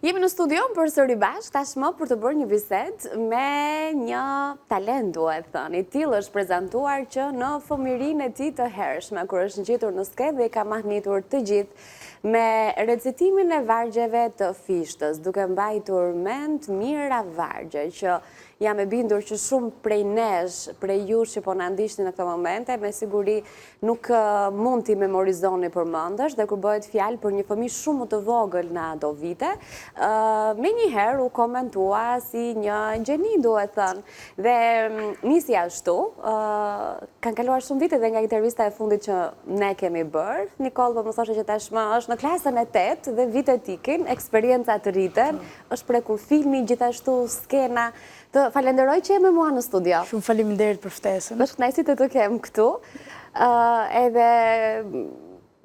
Jemi në studio për sëri bashkë, tashmë për të bërë një bisedë me një talent, duhet thënë. I tillë është prezantuar që në fëmijërinë e tij të hershme, kur është ngjitur në skenë dhe i ka mahnitur të gjithë me recitimin e vargjeve të fishtës, duke mbajtur mend mira vargje që jam e bindur që shumë prej nesh, prej jush që po na ndiqni në këto momente, me siguri nuk mund t'i memorizoni përmendesh, dhe kur bëhet fjalë për një fëmijë shumë më të vogël në ato vite, menjëherë u komentua si një gjeni, duhet thënë. Dhe nisi ashtu, kanë kaluar shumë vite dhe nga intervista e fundit që ne kemi bërë, Nikol po më thoshte që tashmë është në klasën e 8 dhe vitet ikin, eksperiencat të rriten, është prekur filmi, gjithashtu skena. Të falenderoj që jemi mua në studio. Shumë faleminderit për ftesën. Është kënaqësi të kem këtu. Edhe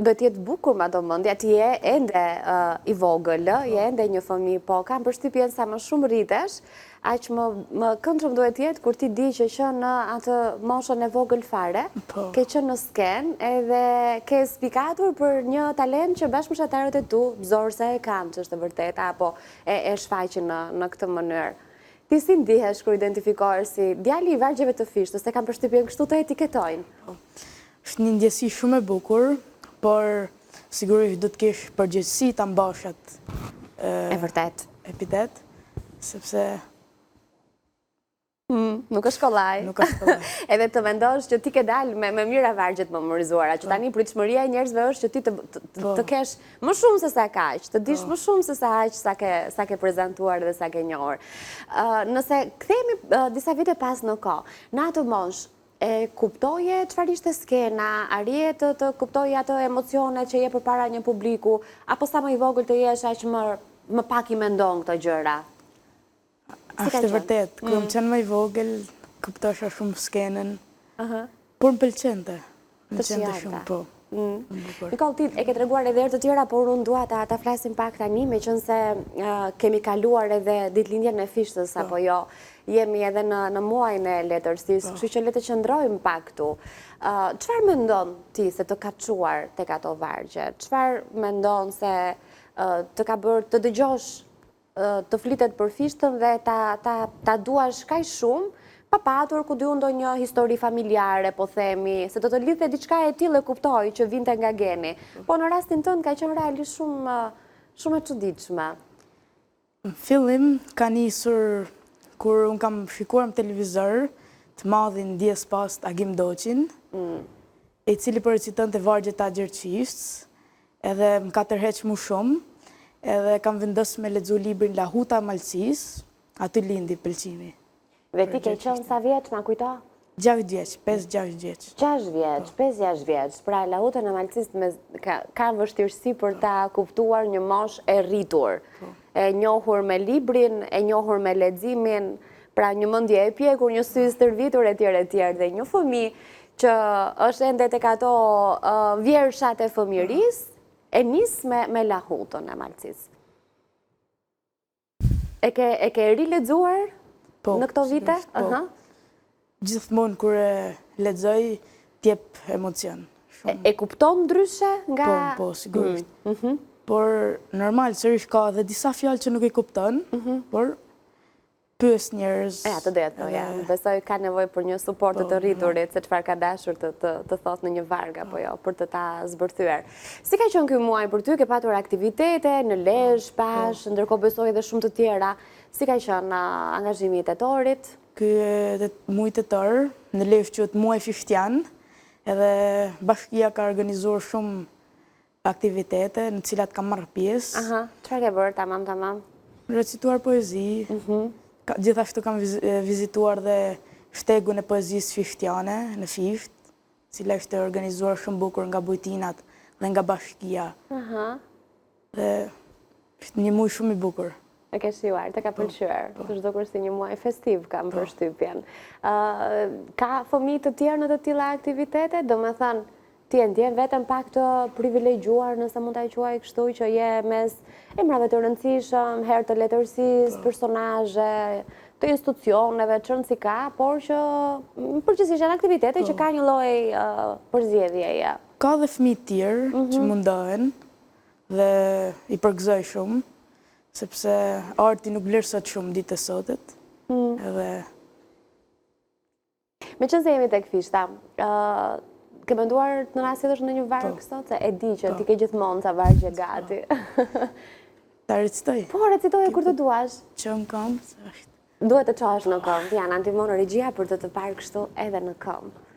do të jetë bukur madomendja, ti je ende i vogël, je ende një fëmijë, po kam përshtypjen sa më shumë rritesh, aq më këndshëm duhet jetë kur ti di që në atë moshën e vogël fare, ke qenë në skenë edhe ke spikatur për një talent që bashkëmoshatarët e tu zorse e kanë, që është e vërtetë, apo e shfaqin në këtë mënyrë. Ti si ndihesh kur identifikohesh si djali i vargjeve të fishtës, se kam përshtypjen kështu të etiketojnë? Është një ndjesi shumë e bukur, por sigurisht do të kesh përgjegjësi ta mbash atë vërtet epitet, sepse nuk është kollaj. Nuk është kollaj. Edhe të mendosh që ti ke dalë me mira vargje të memorizuara, që tani pritshmëria e njerëzve është që ti të kesh më shumë se sa kaq, të dish më shumë se sa aq sa ke prezantuar dhe sa ke njohur. Nëse kthehemi disa vite pas në kohë, në atë moshë e kuptoje çfarë ishte skena, arje të kuptoje ato emocione që je përpara një publiku, apo sa më i vogël të jesh aq më pak i mendon këto gjëra? Ashtë e vërtet, kur më qenë më i vogël, kuptosha shumë skenën, por më pëlqente. Më qente shumë, po. Nikol, ti e ke treguar edhe herë të tjera, por unë dua ta flasim pak tani, meqense kemi kaluar edhe ditëlindjen e fishtës, apo jo, jemi edhe në muajin e letërsisë, kështu që le të qëndrojmë pak këtu. Çfarë mendon ti se të ka çuar tek ato vargje? Çfarë mendon se të ka bërë të dëgjosh të flitet për fishtën dhe ta duash kaq shumë, pa patur ku diun ndonjë histori familjare, po themi, se do të lidhte diçka e tillë, e kuptoj që vinte nga geni. Po në rastin tënd ka qenë realisht shumë e çuditshme. Në fillim ka nisur kur unë kam shikuar në televizor të madhin Dies Past Agim Doçin, i cili po recitonte vargjet e Agjerçisë, edhe më ka tërheq më shumë. Edhe kam vendosur me lexu librin Lahuta e Malësisë, aty lindi pëlqimi. Dhe ti ke qenë sa vjeç, ma kujto? 6 vjeç, 5-6 vjeç. 6 vjeç, 5-6 vjeç. Pra, Lahutën e Malësisë ka vështirësi për ta kuptuar një moshë e rritur. E njohur me librin, e njohur me leximin, pra një mendje e pjekur, një sy i stërvitur etj. Dhe një fëmijë që është ende tek ato vjershat e fëmijërisë, e nis me Lahutën e Malësisë. E ke rilexuar në këto vite? Po. Gjithmonë kur e lexoj, t'jep emocion. E kupton ndryshe nga... Po, sigurisht. Por normal, sërish ka dhe disa fjalë që nuk i kupton, por pyes njerëz. Atë do të thoja. Besoj ka nevojë për një suport të rriturit, se çfarë ka dashur të thotë në një varg apo jo, për të ta zbërthyer. Si ka qenë ky muaj për ty? Ke patur aktivitete në Lezhë, Pash, ndërkohë besoj edhe shumë të tjera. Si ka qenë angazhimi i tetorit? Ky muaj tetor në Lezhë quhet muaj fishtian, edhe bashkia ka organizuar shumë aktivitete në cilat kam marrë pjesë. Çfarë ke bërë tamam? Recituar poezi. Gjithashtu kam vizituar dhe shtegun e poezisë fishtiane në Fisht, cila është organizuar shumë bukur nga bujtinat dhe nga bashkia. Dhe është një muaj shumë i bukur. E ke shijuar, të ka pëlqyer. Është dukur si një muaj festiv, kam përshtypjen. Ka fëmijë të tjerë në të tilla aktivitete? Domethënë, ti e ndjen veten pak të privilegjuar, nëse mund ta quaj kështu, që je mes emrave të rëndësishëm, herë të letërsisë, personazhe, të institucioneve, çon si ka, por që përgjithsisht janë aktivitete që ka një lloj përzgjedhjeje. Ka dhe fëmijë të tjerë që mundohen dhe i përgëzoj shumë, sepse arti nuk vlerësot shumë ditë e sotit. Edhe Me qënë se jemi tek fishta, ke menduar të nërasidhësh në një varg sot? Se e di që ti ke gjithmonë ca vargje gati. ta recitoj. Po, recitoj kur të duash. Që në kam, është. Duhet të qash në këmbë, janë antimonë regjia për të parë kështu edhe në këmbë.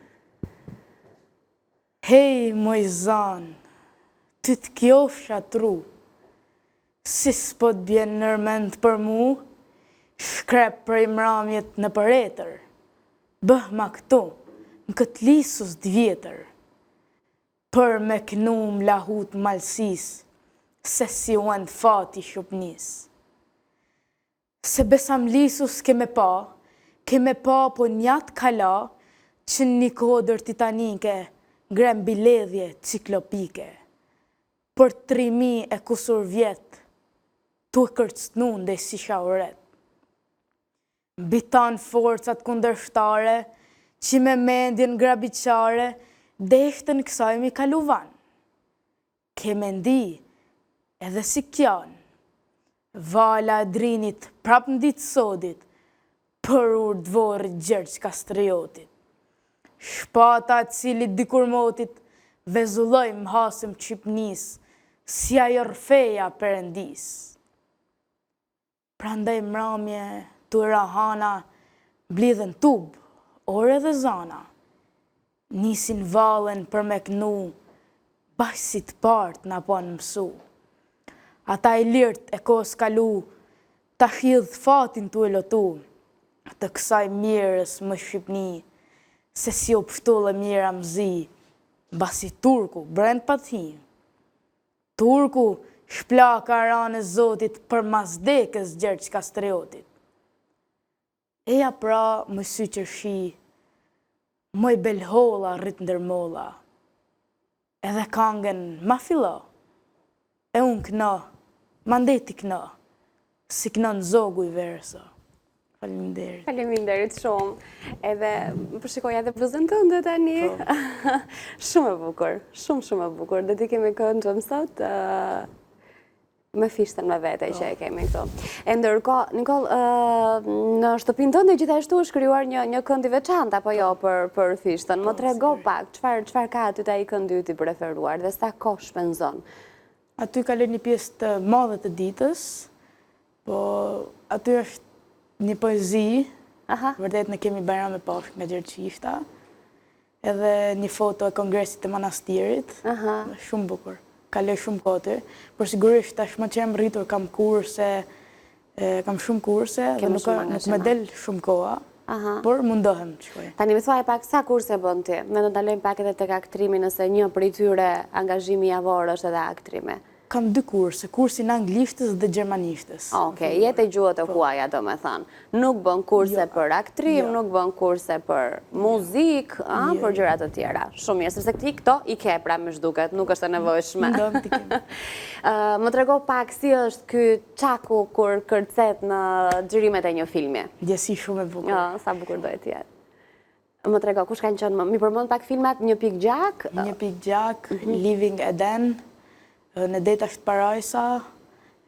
Hej, moj zanë, ty të kjofsha tru, si s'po t'bjen nërmend për mu, shkrep prej mramjet në përetër, bëh ma këtu, në këtë lisus d'vjetër, për me kënu m'lahut malsis, se si uan fati shupnis. Se besam lisus keme pa po njat kala, që një kodër titanike, grem biledhje ciklopike. Për 3000 e kusur vjet, tu e kërcnun dhe si shauret. Bitan forcat kundërshtare, që me mendjen grabiqare, deshtën kësaj mi kaluvan. Ke mendi, edhe si kjan, vala e drinit prap në ditë sodit, për urdhvorë Gjergj Kastriotit. Shpata cilit dikur motit, vezulloj më hasëm qipnis, si ajo rfeja përëndis. Prandaj mramje, tu e rahana, blidhen tub, ore dhe zana. Nisin valen për me kënu, bashkësit part në apon mësu. Ata i lirt e kos kalu, ta hidh fatin tu e lotu, të kësaj mirës më Shqipni, se si o pështullë mira mzi, basi Turku brend pathim. Turku shpla karan e Zotit për mazdekës Gjergj Kastriotit. Eja pra më sy qërshi, moj belholla rrit ndërmolla, edhe kangen ma filla, e unë këna, ma ndeti këna, si këna në zogu i versa. Faleminderit. Faleminderit shumë. Edhe përshikoj edhe bluzën tënde tani. Shumë e bukur, shumë e bukur. Dhe ti kemi këndëm sot me fishtën me vete që e kemi këtu. E ndërkohë, Nikol, në shtëpinë tënde gjithashtu është krijuar një kënd i veçantë apo jo për fishtën. Më trego pak, çfarë ka aty ai këndi yt i preferuar dhe sa kohë shpenzon? Aty kaloj një pjesë të madhe të ditës, po aty është një poezi, vërtet ne kemi Bajram e Pashk nga Gjergjishta, edhe një foto e kongresit të manastirit, shumë bukur, kaloj shumë kohë aty, por sigurisht tashmë që jam rritur kam kurse, kam shumë kurse, dhe nuk më del shumë koha, por mundohem të shkoj. Tani më thuaj pak sa kurse bën ti? Ne do ta lejmë pak edhe tek aktrimi nëse një prej tyre angazhimi javor është edhe aktrimi. Kam 2 kurse, kursin anglishtës dhe gjermanishtës. Okej, jetë e gjuhët e huaja do me thënë. Nuk bën kurse për aktrim, nuk bën kurse për muzik, për gjërat të tjera. Shumë mirë, sepse ti këto i ke pra më zhduket, nuk është e nevojshme. Ndom t'i kemi. Më trego pak si është ky çaku kur kërcet në xhirimet e një filmi. Ndjesi shumë e bukur. Sa bukur do të jetë. Më trego, kush kanë qenë mi përmend pak filmat, Një pikë gjak? Një pikë gjak, Living Eden, Në deta është parajsa,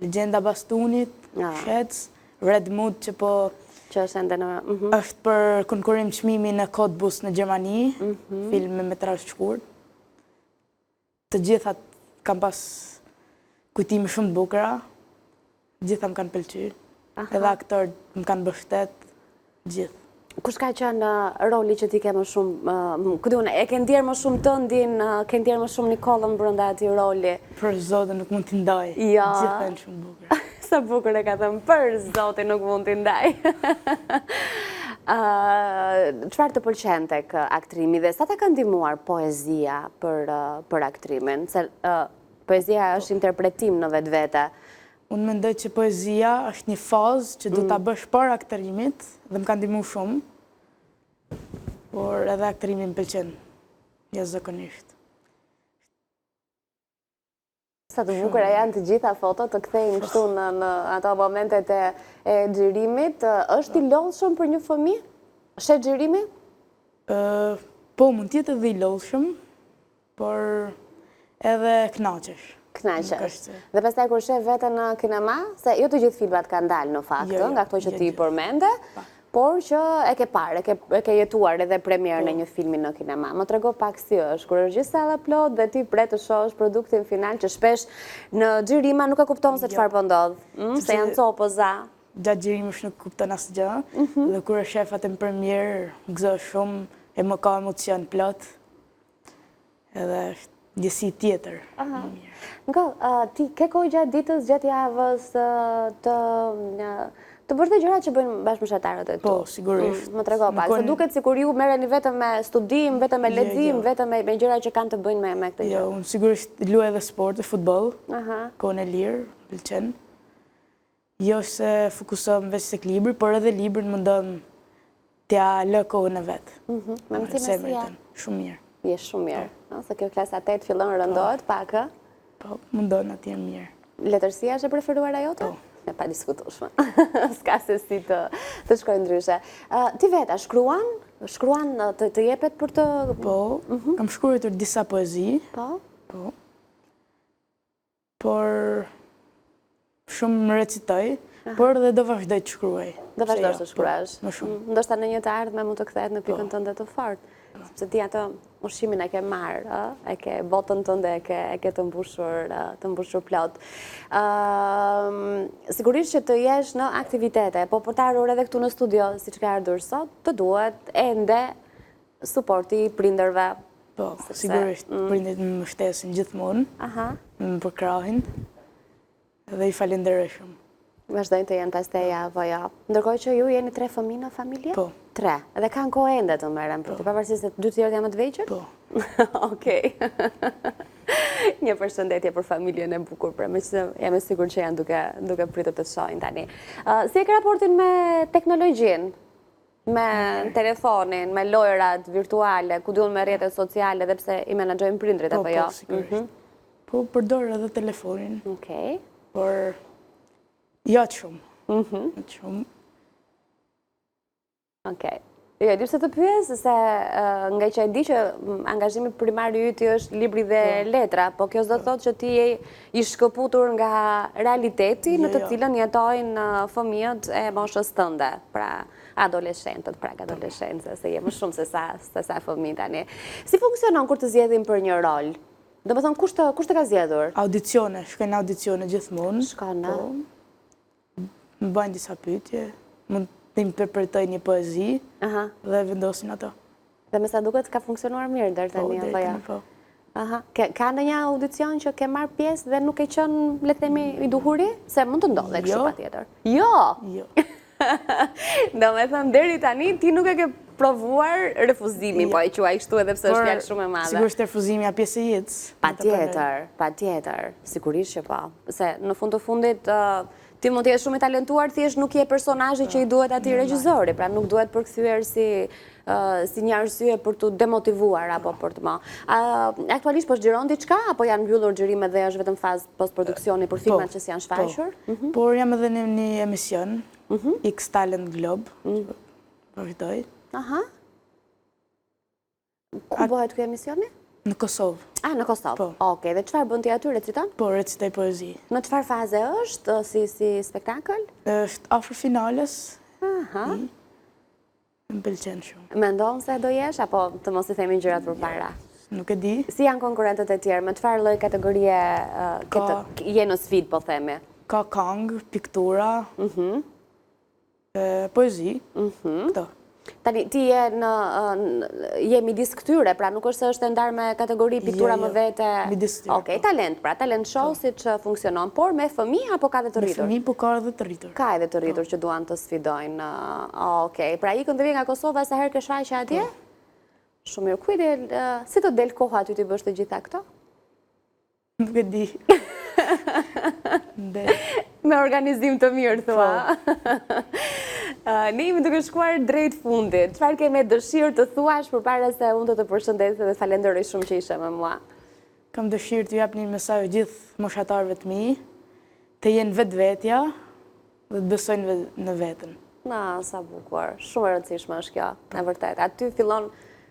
Legjenda Bastunit, Shec, Red Mood që po që është ende në është për konkurrim çmimi në Cottbus në Gjermani, film me metrazh të shkurt. Të gjithat kam pas kujtime shumë të bukura, gjitha më kanë pëlqyer. Edhe aktorët më kanë mbështet, gjithë. Kush ka qenë roli që ti ke më shumë, e ke ndjerë më shumë tëndin, ke ndjerë më shumë Nikollën brenda atij roli? Për zotin nuk mund t'i ndaj, gjithë janë shumë bukur. Sa bukur e ka thënë, për zotin nuk mund t'i ndaj. Çfarë të pëlqen tek aktrimi dhe sa ta ka ndihmuar poezia për aktrimin? Se poezia është interpretim në vetvete. Unë mendoj që poezia është një fazë që du t'a bësh për aktrimit dhe më ka ndihmu shumë, por edhe aktrimi më pëlqen, jashtëzakonisht. Sa të bukura janë të gjitha fotot të kthejnë kështu në ato momentet e xhirimit. Është i lodhshëm për një fëmijë? Shet xhirimi? Po, mund t'jetë edhe i lodhshëm, por edhe kënaqesh. Knaqesh. Dhe pastaj kur shef veten në kinema, se jo të gjithë filmat kanë dalë në fakt, nga ato që ti përmende, por që e ke parë, e ke jetuar edhe premierën e një filmi në kinema. Më trego pak si është, kur është gjithë salla plot dhe ti pret të shohësh produktin final që shpesh në xhirima nuk e kupton se çfarë po ndodh, se janë copoza. Gjatë xhirimit nuk kupton asgjë, dhe kur e shef atë në premier, gëzoh shumë, e më ka emocion plot. Edhe ndjesi tjetër. Ti ke kohë gjatë ditës, gjatë javës të bësh të gjëra që bëjnë bashkëpunëtarët e tu? Po, sigurisht. Më trego pak, se duket sikur ju merreni vetëm me studim, vetëm me lexim, vetëm me gjëra që kanë të bëjnë me këtë gjë. Jo, unë sigurisht luaj edhe sport, futboll, kohën e lirë, pëlqen. Jo se fokusohem veç tek libri, por edhe librin mundon t'ja lë kohën e vet. Me mësimesia? Shumë mirë. Je shumë mirë, se kjo klasa 8 fillon rëndohet pak, Po, mundon atje mirë. Letërsia është e preferuara jote? Po. E pa diskutueshme. S'ka se si të shkojë ndryshe. Ti veta, shkruan të jepet për të... Po, kam shkruar disa poezi. Po? Po. Por shumë më recitoj, por dhe do vazhdoj të shkruaj. Do vazhdosh të shkruash. Më shumë. Ndoshta në një të ardhme mund të kthehet në pikën tënde të fortë. Sepse ti atë ushqimin e ke marrë, e ke botën tënde, e ke të mbushur plot. Sigurisht që të jesh në aktivitete, po për të ardhur edhe këtu në studio, siç ka ardhur sot, të duhet ende suporti i prindërve. Po, sigurisht, prindërit më mbështesin gjithmonë, më përkrahin, dhe i falenderoj shumë. Vazhdojnë të jenë pastaj apo jo. Ndërkohë që ju jeni 3 fëmijë në familje? Po. 3. Edhe kanë kohë ende të merren për ty, pavarësisht se 2 tjerët janë më të vegjël? Po. Okej. Një përshëndetje për familjen e bukur, pra me që jam e sigurt që janë duke pritur të shohin tani. Si e ke raportin me teknologjinë? Me telefonin, me lojrat virtuale, ku duhen me rrjetet sociale, edhe pse i menaxhojnë prindrit apo jo? Po, sigurisht. Po, përdor edhe telefonin. Okej. Por jo të shumë. Okej. Jo, di pse të pyes, se nga që e di që angazhimi primar i yt është libri dhe letra, po kjo s'do të thotë që ti je i shkëputur nga realiteti në të cilën jetojnë fëmijët e moshës tënde, pra adoleshentët, prag adoleshencë, se je më shumë se sa fëmijë tani. Si funksionon kur të zgjedhin për një rol? Do të thonë, kush të ka zgjedhur? Audicione, shkojnë audicione gjithmonë. Shkon, më bëjnë disa pyetje, mund të interpretoj një poezi dhe vendosin ato. Dhe me sa duket ka funksionuar mirë deri tani apo jo? Po. Ka ndonjë audicion që ke marrë pjesë dhe nuk e qenë, le të themi, i duhuri? Se mund të ndodhe kështu patjetër. Jo. Jo. Do me thënë, deri tani ti nuk e ke provuar refuzimin, po e quaj kështu edhe pse është fjalë shumë e madhe. Sigurisht refuzimi a pjesë e jetës. Patjetër, sigurisht që po. Se në fund të fundit ti mund të jesh shumë i talentuar, thjesht nuk je personazhi që i duhet atij regjizori, pra nuk duhet përkthyer si një arsye për të demotivuar apo për të më. Aktualisht po xhiron diçka apo janë mbyllur xhirimet dhe është vetëm fazë postproduksioni për filmat që s'janë shfaqur? Por jam edhe në një emision, X Talent Globe. Vazhdoj. Ku bëhet ky emisioni? Në Kosovë. Në Kosovë. Okej, dhe çfarë bën ti aty, reciton? Po, recitoj poezi. Në çfarë faze është, si spektakël? Është afër finales. Më pëlqen shumë. Mendon se do jesh, apo të mos i themi gjërat përpara? Nuk e di. Si janë konkurrentët e tjerë? Me çfarë lloj kategorie je në sfidë, po themi? Ka këngë, piktura, poezi, këto. Tani, ti je midis këtyre, pra nuk është se është e ndarë me kategori piktura më vete. Midis këtyre. Okej, talent, pra talent show si që funksionon, por me fëmijë apo ka dhe të rritur? Me fëmijë, po ka edhe të rritur. Ka edhe të rritur që duan të sfidojnë. Okej, pra ikën të vjen nga Kosova sa herë ke shfaqje atje? Shumë mirë. Kujt si të del koha aty ti bësh të gjitha këto? Nuk e di. Me organizim të mirë, thua. Ne jemi duke shkuar drejt fundit. Çfarë ke me dëshirë të thuash përpara se unë të përshëndes dhe falenderoj shumë që ishe me mua? Kam dëshirë të jap një mesazh gjithë moshatarëve të mi, të jenë vetvetja dhe të besojnë në veten. Sa bukur. Shumë e rëndësishme është kjo, e vërtet. Aty fillon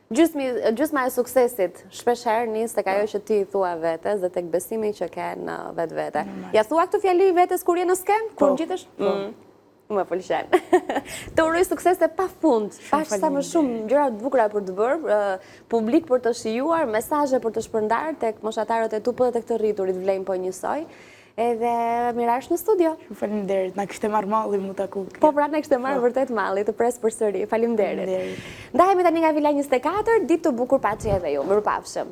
Gjysma e suksesit shpeshherë nis tek ajo që ti thua vetes dhe tek besimi që ke në vetvete. Ja thua këtë fjali vetes kur je në sken? Kur ngjitesh? Më pëlqen. Të uroj suksese pafund. Pash sa më shumë gjëra të bukura për të bërë, publik për të shijuar, mesazhe për të shpërndarë tek moshatarët e tu, po dhe tek të rriturit vlejmë po njësoj. Edhe mirash në studio. Faleminderit, na kishte marrë malli mu taku. Po pra na kishte marrë vërtet malli, të pres përsëri. Faleminderit. Ndahemi tani nga Vila 24, ditë të bukur patri edhe ju. Mirupafshim.